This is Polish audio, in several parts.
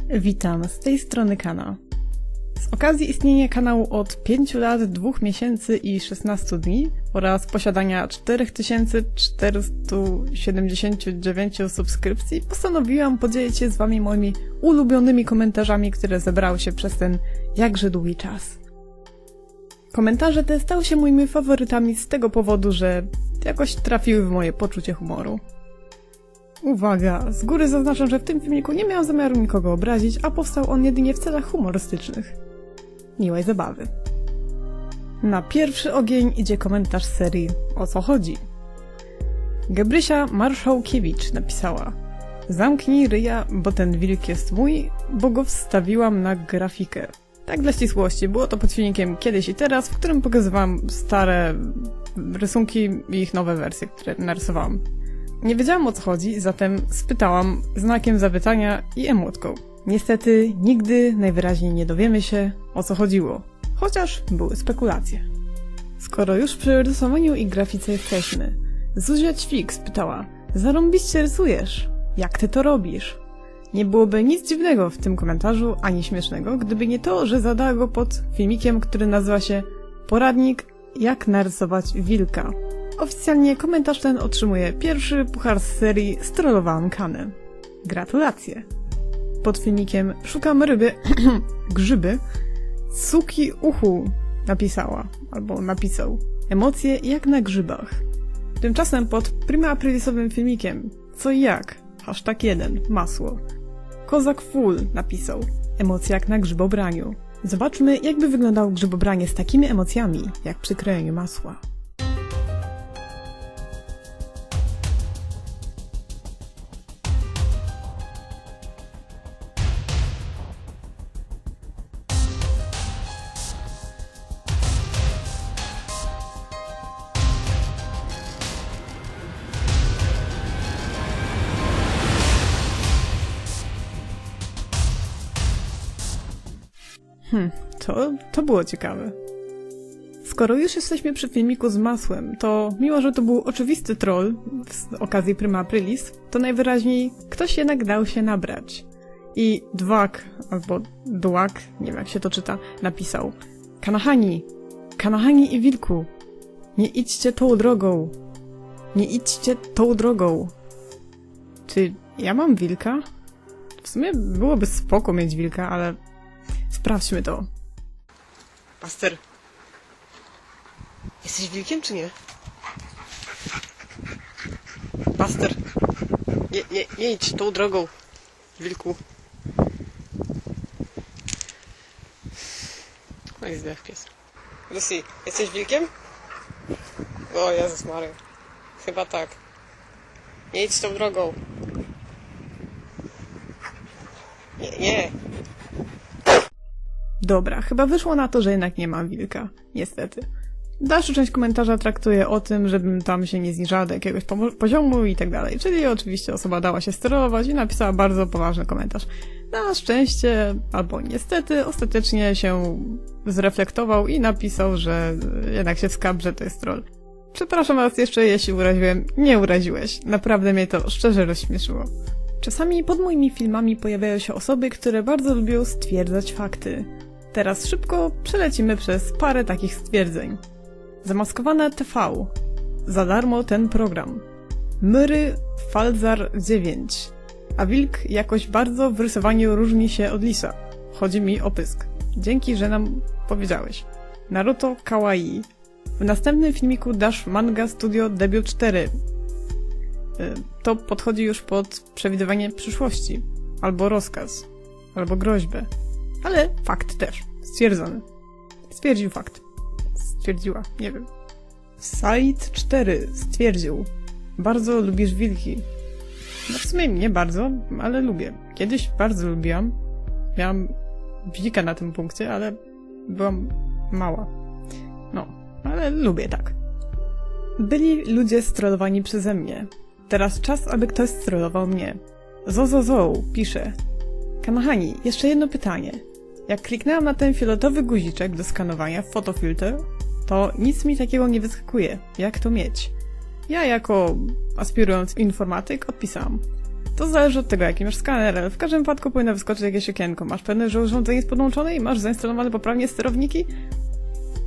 Witam, z tej strony Kana. Z okazji istnienia kanału od 5 lat, 2 miesięcy i 16 dni oraz posiadania 4479 subskrypcji postanowiłam podzielić się z wami moimi ulubionymi komentarzami, które zebrały się przez ten jakże długi czas. Komentarze te stały się moimi faworytami z tego powodu, że jakoś trafiły w moje poczucie humoru. Uwaga! Z góry zaznaczam, że w tym filmiku nie miałam zamiaru nikogo obrazić, a powstał on jedynie w celach humorystycznych. Miłej zabawy. Na pierwszy ogień idzie komentarz z serii O co chodzi? Gebrysia Marszałkiewicz napisała: Zamknij ryja, bo ten wilk jest mój, bo go wstawiłam na grafikę. Tak dla ścisłości, było to pod filmikiem Kiedyś i Teraz, w którym pokazywałam stare rysunki i ich nowe wersje, które narysowałam. Nie wiedziałam o co chodzi, zatem spytałam znakiem zapytania i emotką. Niestety nigdy najwyraźniej nie dowiemy się o co chodziło, chociaż były spekulacje. Skoro już przy rysowaniu i grafice jesteśmy, Zuzia Ćwik spytała: Zarąbiście rysujesz, jak ty to robisz? Nie byłoby nic dziwnego w tym komentarzu, ani śmiesznego, gdyby nie to, że zadała go pod filmikiem, który nazywa się Poradnik jak narysować wilka. Oficjalnie komentarz ten otrzymuje pierwszy puchar z serii Strollowałam Kanę. Gratulacje! Pod filmikiem Szukam ryby, grzyby, Suki uchu napisała, albo napisał: Emocje jak na grzybach. Tymczasem pod Prima Aprilisowym filmikiem Co i jak, #1, masło, Kozak Full napisał: Emocje jak na grzybobraniu. Zobaczmy, jakby wyglądało grzybobranie z takimi emocjami, jak przy krojeniu masła. To było ciekawe. Skoro już jesteśmy przy filmiku z masłem, to mimo, że to był oczywisty troll z okazji Prima Aprilis, to najwyraźniej ktoś jednak dał się nabrać. I Dwak, albo Dłak, nie wiem jak się to czyta, napisał: Kanahani i wilku, nie idźcie tą drogą. Nie idźcie tą drogą. Czy ja mam wilka? W sumie byłoby spoko mieć wilka, ale sprawdźmy to. Paster, jesteś wilkiem czy nie? Paster, nie idź tą drogą, wilku. No i zdech pies. Lucy, jesteś wilkiem? O Jezus Maria, chyba tak. Nie idź tą drogą. Nie. Dobra, chyba wyszło na to, że jednak nie mam wilka. Niestety. Dalsza część komentarza traktuje o tym, żebym tam się nie zniżała do jakiegoś poziomu i tak dalej. Czyli oczywiście osoba dała się sterować i napisała bardzo poważny komentarz. Na szczęście, albo niestety, ostatecznie się zreflektował i napisał, że jednak się wskap, że to jest troll. Przepraszam was jeszcze, jeśli uraziłem. Nie uraziłeś. Naprawdę mnie to szczerze rozśmieszyło. Czasami pod moimi filmami pojawiają się osoby, które bardzo lubią stwierdzać fakty. Teraz szybko przelecimy przez parę takich stwierdzeń. Zamaskowane TV. Za darmo ten program. Myry Falzar 9. A wilk jakoś bardzo w rysowaniu różni się od lisa. Chodzi mi o pysk. Dzięki, że nam powiedziałeś. Naruto Kawaii. W następnym filmiku dasz Manga Studio Debut 4. To podchodzi już pod przewidywanie przyszłości. Albo rozkaz. Albo groźbę. Ale fakt też. Stwierdzony. Stwierdził fakt. Stwierdziła. Nie wiem. Said 4 stwierdził: Bardzo lubisz wilki. No w sumie nie bardzo, ale lubię. Kiedyś bardzo lubiłam. Miałam bzika na tym punkcie, ale byłam mała. No, ale lubię tak. Byli ludzie strollowani przeze mnie. Teraz czas, aby ktoś strollował mnie. Zozozo pisze: Kanahani, jeszcze jedno pytanie. Jak kliknęłam na ten fioletowy guziczek do skanowania w Photofilter, to nic mi takiego nie wyskakuje. Jak to mieć? Ja jako aspirując informatyk odpisałam: To zależy od tego, jaki masz skaner, ale w każdym wypadku powinno wyskoczyć jakieś okienko. Masz pewność, że urządzenie jest podłączone i masz zainstalowane poprawnie sterowniki?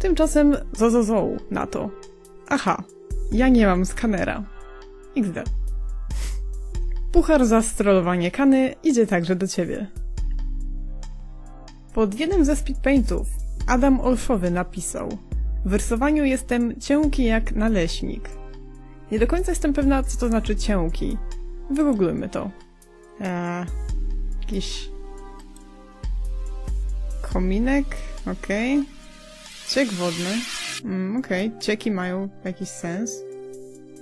Tymczasem na to. Aha, ja nie mam skanera. XD. Puchar za strollowanie Kany idzie także do ciebie. Pod jednym ze speedpaintów Adam Olszowy napisał: w rysowaniu jestem cienki jak naleśnik. Nie do końca jestem pewna, co to znaczy cienki. Wygooglujmy to. Jakiś kominek? Okej. Ciek wodny. Okej. Cieki mają jakiś sens.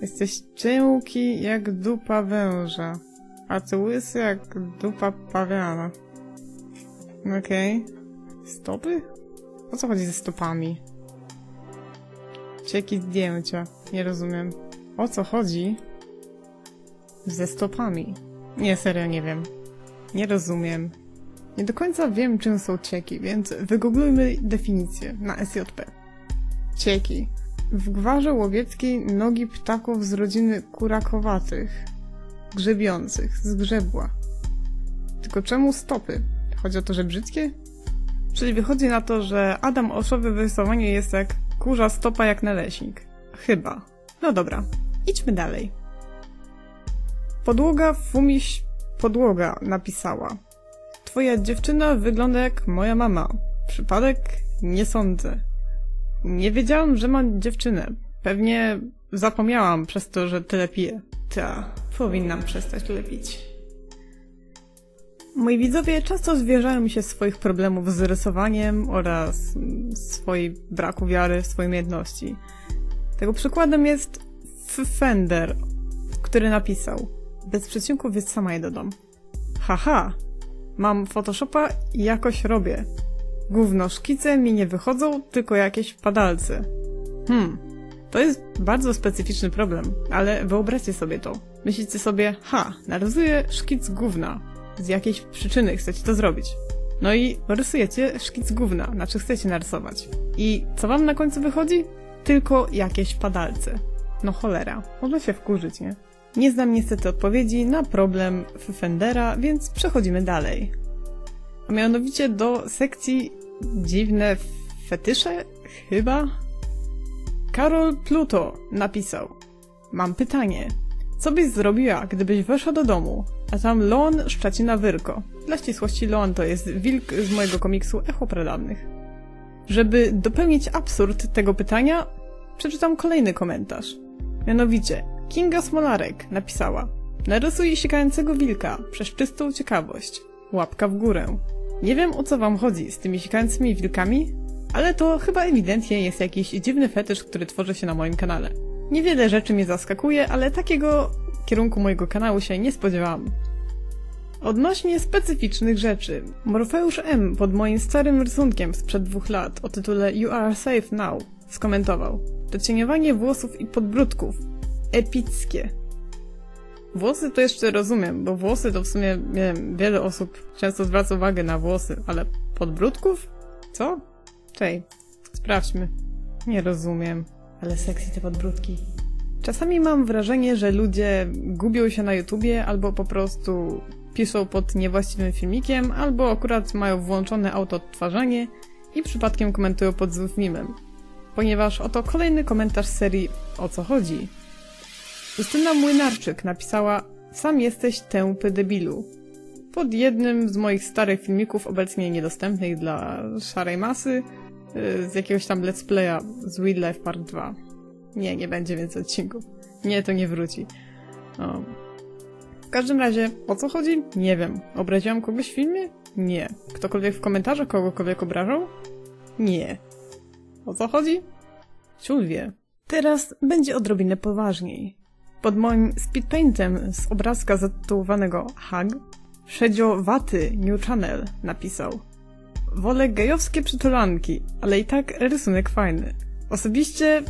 Jesteś cienki jak dupa węża, a ty łysy jak dupa pawiana. Okej. Stopy? O co chodzi ze stopami? Cieki zdjęcia. Nie rozumiem. O co chodzi ze stopami? Nie, serio nie wiem. Nie rozumiem. Nie do końca wiem, czym są cieki, więc wygooglujmy definicję na SJP. Cieki. W gwarze łowieckiej nogi ptaków z rodziny kurakowatych, grzebiących, z grzebła. Tylko czemu stopy? Chodzi o to, że brzydkie? Czyli wychodzi na to, że Adam Olszowy w rysowaniu jest jak kurza stopa jak naleśnik. Chyba. No dobra, idźmy dalej. Podłoga napisała: twoja dziewczyna wygląda jak moja mama. Przypadek? Nie sądzę. Nie wiedziałam, że mam dziewczynę. Pewnie zapomniałam przez to, że tyle piję. Powinnam przestać tyle pić. Moi widzowie często zwierzają mi się swoich problemów z rysowaniem oraz swojej braku wiary w swoje umiejętności. Tego przykładem jest Fender, który napisał: bez przecinków, więc sama je dodam. Haha, mam Photoshopa i jakoś robię. Gówno, szkice mi nie wychodzą, tylko jakieś padalce. To jest bardzo specyficzny problem, ale wyobraźcie sobie to. Myślicie sobie: narysuję szkic gówna. Z jakiejś przyczyny chcecie to zrobić. No i rysujecie szkic gówna, chcecie narysować. I co wam na końcu wychodzi? Tylko jakieś padalce. No cholera, można się wkurzyć, nie? Nie znam niestety odpowiedzi na problem Fendera, więc przechodzimy dalej. A mianowicie do sekcji dziwne fetysze? Chyba? Karol Pluto napisał: mam pytanie. Co byś zrobiła, gdybyś weszła do domu, a tam Leon Szczacina Wyrko? Dla ścisłości Leon to jest wilk z mojego komiksu Echo Pradawnych. Żeby dopełnić absurd tego pytania, przeczytam kolejny komentarz. Mianowicie Kinga Smolarek napisała: narysuj sikającego wilka, przez czystą ciekawość. Łapka w górę. Nie wiem, o co wam chodzi z tymi sikającymi wilkami, ale to chyba ewidentnie jest jakiś dziwny fetysz, który tworzy się na moim kanale. Niewiele rzeczy mnie zaskakuje, ale takiego kierunku mojego kanału się nie spodziewałam. Odnośnie specyficznych rzeczy, Morfeusz M. pod moim starym rysunkiem sprzed 2 lat o tytule You are safe now skomentował: docieniowanie włosów i podbródków. Epickie. Włosy to jeszcze rozumiem, bo włosy to w sumie, nie wiem, wiele osób często zwraca uwagę na włosy, ale podbródków? Co? Czej, sprawdźmy. Nie rozumiem, ale sexy te podbródki. Czasami mam wrażenie, że ludzie gubią się na YouTubie albo po prostu piszą pod niewłaściwym filmikiem, albo akurat mają włączone autoodtwarzanie i przypadkiem komentują pod złym filmem. Ponieważ oto kolejny komentarz z serii O co chodzi? Justyna Młynarczyk napisała: sam jesteś tępy debilu. Pod jednym z moich starych filmików, obecnie niedostępnych dla szarej masy, z jakiegoś tam let's playa z Wildlife Park 2. Nie będzie więcej odcinków. Nie, to nie wróci. W każdym razie, o co chodzi? Nie wiem. Obraziłam kogoś w filmie? Nie. Ktokolwiek w komentarzach kogokolwiek obrażał? Nie. O co chodzi? Ciul wie. Teraz będzie odrobinę poważniej. Pod moim speedpaintem z obrazka zatytułowanego Hug, Szedzio Waty New Channel napisał: wolę gejowskie przytulanki, ale i tak rysunek fajny. Osobiście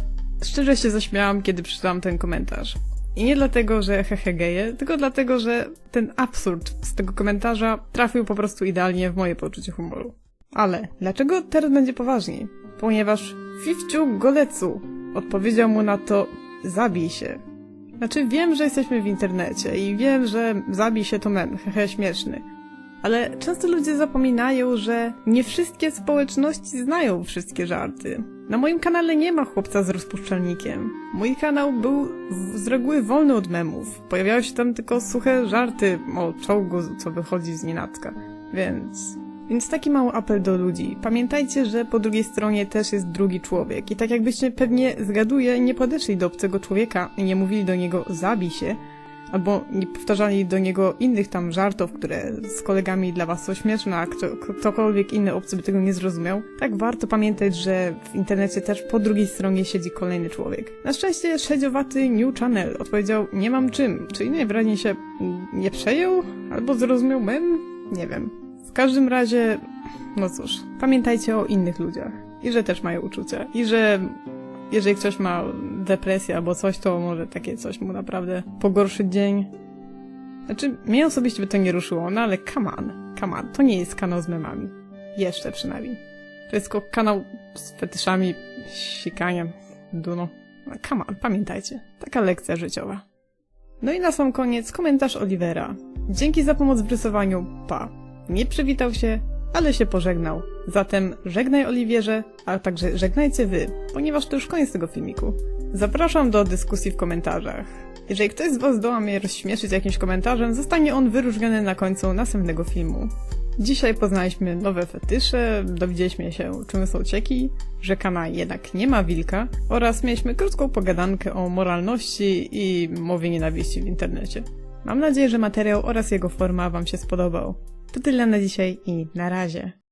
szczerze się zaśmiałam, kiedy przeczytałam ten komentarz. I nie dlatego, że hehe geje, tylko dlatego, że ten absurd z tego komentarza trafił po prostu idealnie w moje poczucie humoru. Ale dlaczego teraz będzie poważniej? Ponieważ Fifciu Golecu odpowiedział mu na to: zabij się. Znaczy wiem, że jesteśmy w internecie i wiem, że zabij się to mem, hehe, śmieszny. Ale często ludzie zapominają, że nie wszystkie społeczności znają wszystkie żarty. Na moim kanale nie ma chłopca z rozpuszczalnikiem. Mój kanał był z reguły wolny od memów. Pojawiały się tam tylko suche żarty o czołgu, co wychodzi z nienacka. Więc taki mały apel do ludzi. Pamiętajcie, że po drugiej stronie też jest drugi człowiek. I tak jakbyście pewnie, zgaduję, nie podeszli do obcego człowieka i nie mówili do niego zabij się, albo nie powtarzali do niego innych tam żartów, które z kolegami dla was są śmieszne, a ktokolwiek inny obcy by tego nie zrozumiał. Tak warto pamiętać, że w internecie też po drugiej stronie siedzi kolejny człowiek. Na szczęście szedziowaty New Channel odpowiedział nie mam czym, czyli najwyraźniej się nie przejął, albo zrozumiał mem? Nie wiem. W każdym razie, no cóż, pamiętajcie o innych ludziach. I że też mają uczucia. I że jeżeli ktoś ma depresję albo coś, to może takie coś mu naprawdę pogorszyć dzień. Znaczy, mnie osobiście by to nie ruszyło, no ale come on, to nie jest kanał z memami. Jeszcze przynajmniej. To jest tylko kanał z fetyszami, sikaniem, duno. No, come on, pamiętajcie. Taka lekcja życiowa. No i na sam koniec komentarz Olivera. Dzięki za pomoc w rysowaniu, pa. Nie przywitał się, ale się pożegnał. Zatem żegnaj Oliwierze, a także żegnajcie wy, ponieważ to już koniec tego filmiku. Zapraszam do dyskusji w komentarzach. Jeżeli ktoś z was zdoła mnie rozśmieszyć jakimś komentarzem, zostanie on wyróżniony na końcu następnego filmu. Dzisiaj poznaliśmy nowe fetysze, dowiedzieliśmy się, czym są cieki, że Kana jednak nie ma wilka oraz mieliśmy krótką pogadankę o moralności i mowie nienawiści w internecie. Mam nadzieję, że materiał oraz jego forma wam się spodobał. To tyle na dzisiaj i na razie.